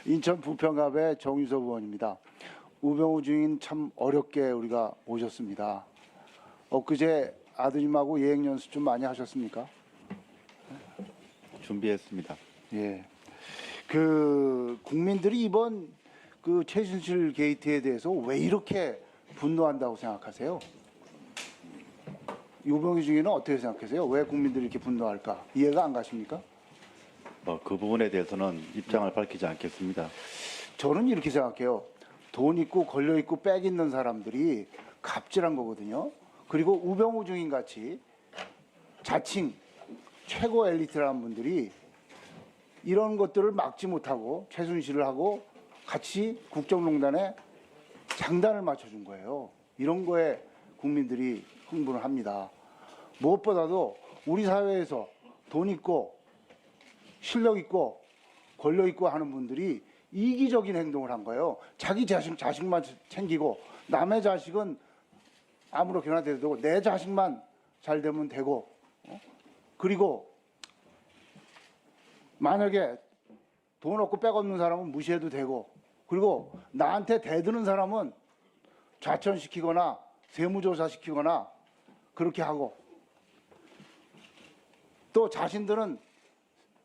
인천 부평갑의 정유섭 의원입니다. 우병우 증인 참 어렵게 우리가 모셨습니다. 엊그제 아드님하고 예행 연습 좀 많이 하셨습니까? 준비했습니다. 예. 국민들이 이번 최순실 게이트에 대해서 왜 이렇게 분노한다고 생각하세요? 우병우 증인은 어떻게 생각하세요? 왜 국민들이 이렇게 분노할까? 이해가 안 가십니까? 그 부분에 대해서는 입장을 밝히지 않겠습니다. 저는 이렇게 생각해요. 돈 있고 걸려 있고 빽 있는 사람들이 갑질한 거거든요. 그리고 우병우 증인 같이 자칭 최고 엘리트라는 분들이 이런 것들을 막지 못하고 최순실을 하고 같이 국정농단에 장단을 맞춰준 거예요. 이런 거에 국민들이 흥분을 합니다. 무엇보다도 우리 사회에서 돈 있고 실력 있고 권력 있고 하는 분들이 이기적인 행동을 한 거예요. 자기 자식만 챙기고 남의 자식은 아무렇게나 돼도 되고 내 자식만 잘 되면 되고 그리고 만약에 돈 없고 빽 없는 사람은 무시해도 되고 그리고 나한테 대드는 사람은 좌천시키거나 세무조사시키거나 그렇게 하고 또 자신들은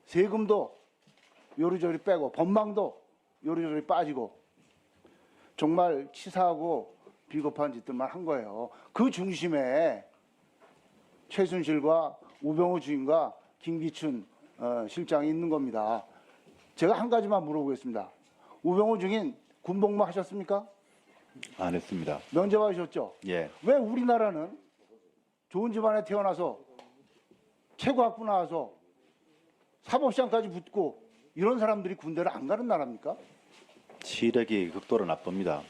세금도 요리조리 빼고 법망도 요리조리 빠지고 정말 치사하고 비겁한 짓들만 한 거예요. 그 중심에 최순실과 우병우 주인과 김기춘 실장이 있는 겁니다. 제가 한 가지만 물어보겠습니다. 우병우 증인 군복무 하셨습니까? 안 했습니다. 면제 받으셨죠? 예. 왜 우리나라는 좋은 집안에 태어나서 최고 학부 나와서 사법시험까지 붙고 이런 사람들이 군대를 안 가는 나라입니까? 시력이 극도로 나쁩니다.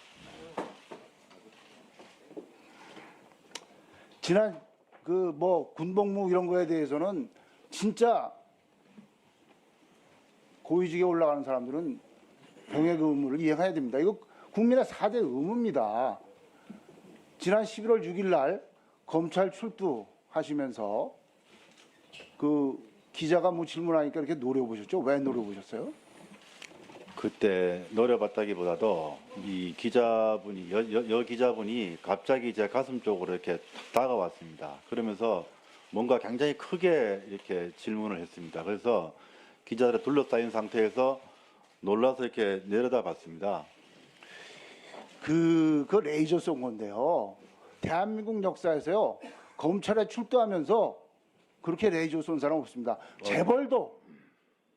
지난 군복무 이런 거에 대해서는 진짜 고위직에 올라가는 사람들은 병역 의무를 이행해야 됩니다. 이거 국민의 4대 의무입니다. 지난 11월 6일 날 검찰 출두하시면서 기자가 질문하니까 이렇게 노려보셨죠? 왜 노려보셨어요? 그때 노려봤다기보다도 이 기자분이 여 기자분이 갑자기 제 가슴 쪽으로 이렇게 다가왔습니다. 그러면서 뭔가 굉장히 크게 이렇게 질문을 했습니다. 그래서 기자들에 둘러싸인 상태에서 놀라서 이렇게 내려다봤습니다. 그 레이저 쏜 건데요. 대한민국 역사에서요. 검찰에 출두하면서 그렇게 레이저 쏜 사람 없습니다. 재벌도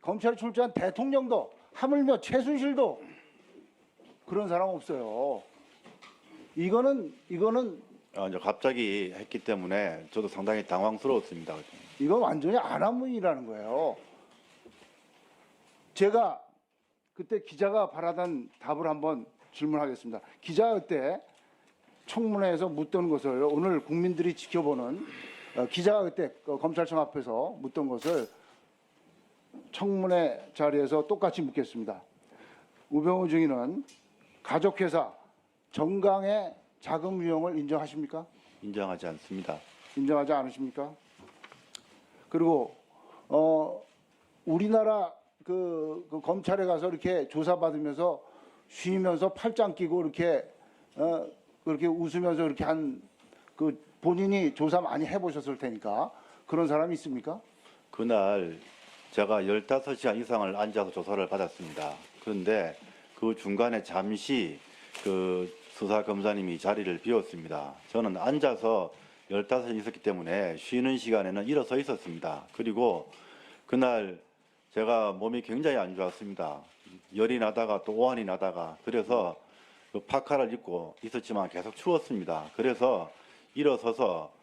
검찰에 출두한 대통령도 하물며 최순실도 그런 사람 없어요. 이거는 이제 갑자기 했기 때문에 저도 상당히 당황스러웠습니다. 이건 완전히 안하문이라는 거예요. 제가 그때 기자가 바라던 답을 한번 질문하겠습니다. 기자가 그때 청문회에서 묻던 것을 오늘 국민들이 지켜보는 기자가 그때 검찰청 앞에서 묻던 것을 청문회 자리에서 똑같이 묻겠습니다. 우병우 증인은 가족회사 정강의 자금 유용을 인정하십니까? 인정하지 않습니다. 인정하지 않으십니까? 그리고 우리나라 검찰에 가서 이렇게 조사받으면서 쉬면서 팔짱 끼고 이렇게 그렇게 웃으면서 이렇게 본인이 조사 많이 해보셨을 테니까 그런 사람이 있습니까? 그날 제가 15시간 이상을 앉아서 조사를 받았습니다. 그런데 그 중간에 잠시 수사검사님이 자리를 비웠습니다. 저는 앉아서 15시간 있었기 때문에 쉬는 시간에는 일어서 있었습니다. 그리고 그날 제가 몸이 굉장히 안 좋았습니다. 열이 나다가 또 오한이 나다가 그래서 파카를 입고 있었지만 계속 추웠습니다. 그래서 일어서서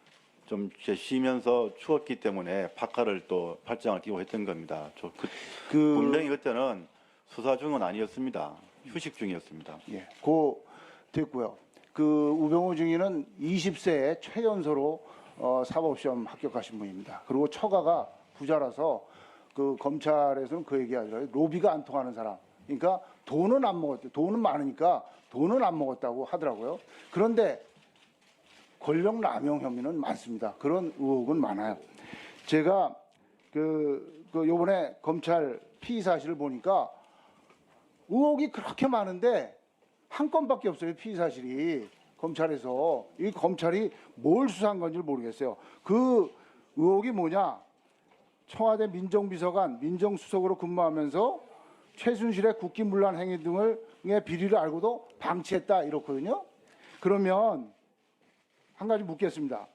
좀 쉬면서 추웠기 때문에 파카를 또 팔짱을 끼고 했던 겁니다. 분명히 그때는 수사 중은 아니었습니다. 휴식 중이었습니다. 예, 됐고요. 우병우 증인은 20세에 최연소로 사법시험 합격하신 분입니다. 그리고 처가가 부자라서 검찰에서는 그 얘기하더라고요. 로비가 안 통하는 사람. 그러니까 돈은 안 먹었대. 돈은 많으니까 돈은 안 먹었다고 하더라고요. 그런데 권력 남용 혐의는 많습니다. 그런 의혹은 많아요. 제가 요번에 검찰 피의 사실을 보니까 의혹이 그렇게 많은데 한 건밖에 없어요. 피의 사실이 검찰에서. 이 검찰이 뭘 수사한 건지 모르겠어요. 그 의혹이 뭐냐? 청와대 민정비서관, 민정수석으로 근무하면서 최순실의 국기문란 행위 등의 비리를 알고도 방치했다 이렇거든요. 그러면 한 가지 묻겠습니다.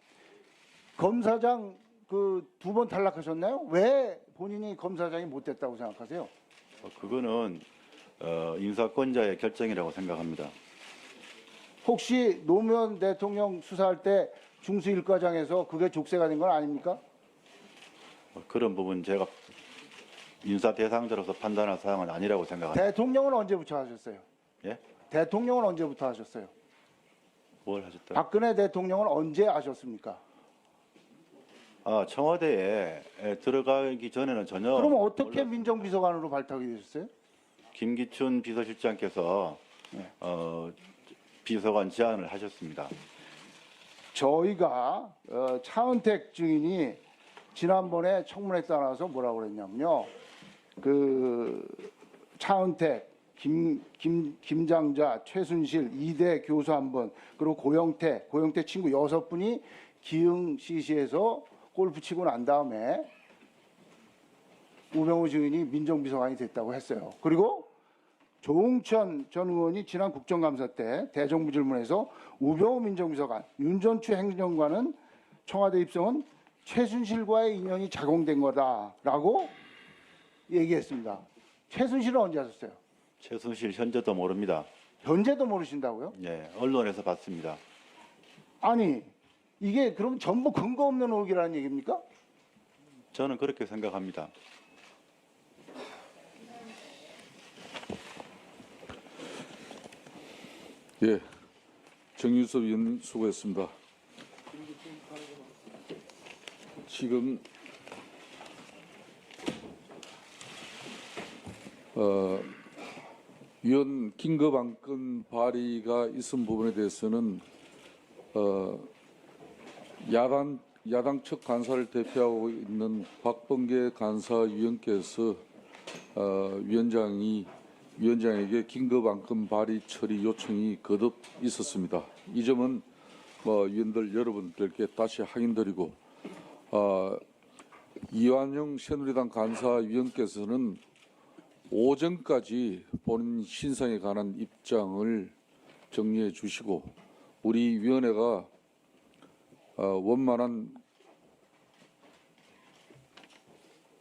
검사장 그 2번 탈락하셨나요? 왜 본인이 검사장이 못 됐다고 생각하세요? 그거는 인사권자의 결정이라고 생각합니다. 혹시 노무현 대통령 수사할 때 중수일과장에서 그게 족쇄가 된 건 아닙니까? 그런 부분 제가 인사 대상자로서 판단할 사항은 아니라고 생각합니다. 대통령은 언제부터 하셨어요? 예? 대통령은 언제부터 하셨어요? 뭘 하셨다? 박근혜 대통령은 언제 하셨습니까? 청와대에 들어가기 전에는 전혀. 그럼 어떻게 민정비서관으로 발탁이 되셨어요? 김기춘 비서실장께서 네. 비서관 제안을 하셨습니다. 저희가 차은택 증인이 지난번에 청문회 따라서 뭐라고 그랬냐면요. 그 차은택, 김장자, 최순실, 이대 교수 한 분, 그리고 고영태 친구 6분이 기흥 CC에서 골프 치고 난 다음에 우병우 증인이 민정비서관이 됐다고 했어요. 그리고 조응천 전 의원이 지난 국정감사 때 대정부 질문에서 우병우 민정비서관, 윤전추 행정관은 청와대 입성은 최순실과의 인연이 작용된 거다라고 얘기했습니다. 최순실은 언제 하셨어요? 최순실 현재도 모릅니다. 현재도 모르신다고요? 예, 언론에서 봤습니다. 아니 이게 그럼 전부 근거 없는 의혹이라는 얘기입니까? 저는 그렇게 생각합니다. 예, 정유섭 의원 수고했습니다. 지금 위원 긴급 안건 발의가 있은 부분에 대해서는 야당 측 간사를 대표하고 있는 박범계 간사위원께서 위원장에게 긴급 안건 발의 처리 요청이 거듭 있었습니다. 이 점은 위원들 여러분들께 다시 확인드리고 이완영 새누리당 간사위원께서는 오전까지 본인 신상에 관한 입장을 정리해 주시고 우리 위원회가 원만한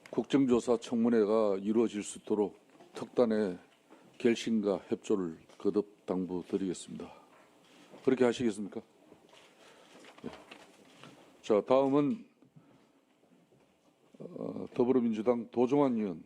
국정조사 청문회가 이루어질 수 있도록 특단의 결심과 협조를 거듭 당부드리겠습니다. 그렇게 하시겠습니까? 네. 자, 다음은 더불어민주당 도종환 의원.